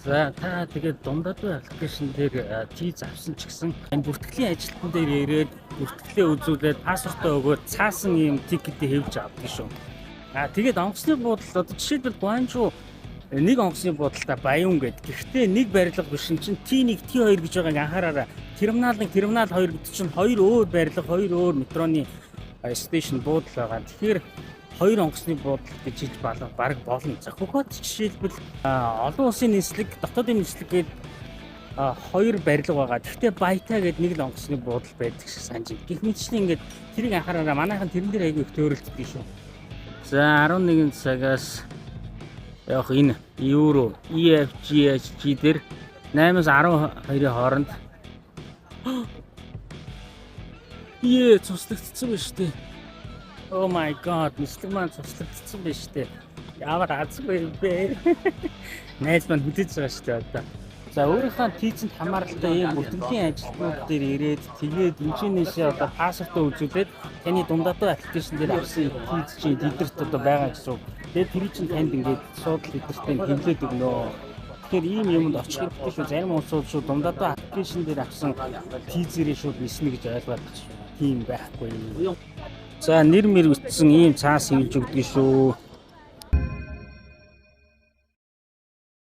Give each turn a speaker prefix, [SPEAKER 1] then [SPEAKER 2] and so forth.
[SPEAKER 1] За та тэгээд дундад аппликейшн дээр тийз авсан ч гэсэн энэ бүртгэлийн ажилтан дээр ирээд бүртгэлээ үзүүлээд пассвортоо өгөөд цаасан ийм тикетийг хэвж авдаг шүү. Тэгээд онгоцны буудал одоо жишээлбэл Гуанчжоу нэг онгоцны буудалтай Баян гэдэг. Гэхдээ нэг барилга биш чинь T1, T2 гэж байгааг анхаараарай. Терминал 1, терминал 2 гэдэг чинь хоёр өөр барилга, хоёр өөр метроны стейшн буудал байгаа. Тэгэхээр хоёр онгоцны буудал гэж хийж баг болно. За хөхөд жишээлбэл олон улсын нислэг, дотоодын нислэг гээд хоёр барилга байгаа. Гэхдээ Баятаа гээд нэг л онгоцны буудал байдаг шиг санаж байна. Гэх мэтчлэн ингээд тэрийг анхаараарай. Манайхан тэрэн дээр айгүй их төөрөлддөг шүү. За 11 цагаас явах энэ евро EFGHG дээр 8-аас 12-ийн хооронд цуслагдсан байна шүү дээ. Oh my god, нислэг маань цуслагдсан байна шүү дээ. Ямар азгүй бэ? Найз маань хүлээж байгаа шүү дээ одоо. За өөрийнхөө тийцэнд хамааралтай ийм бүртгэлийн ажилтнууд дээр ирээд тэгээд инженеерээс одоо пассвортоо үзүүлээд таны дундадуу аппликейшн дээр авсан тийц чинь тэдэрт одоо байгаа гэсэн. Тэгээд тэр чинь танд ингээд шууд тэдэртээ хэмлээд өгнө. Тэгэхээр ийм юмд очих хэрэгтэй шүү. Зарим улсууд шүү дундадуу аппликейшн дээр авсан тийзэрээ шууд ниснэ гэж ойлгоод байна. Тийм байхгүй. За нэр мэр үтсэн ийм цаас хийж өгдөг шүү.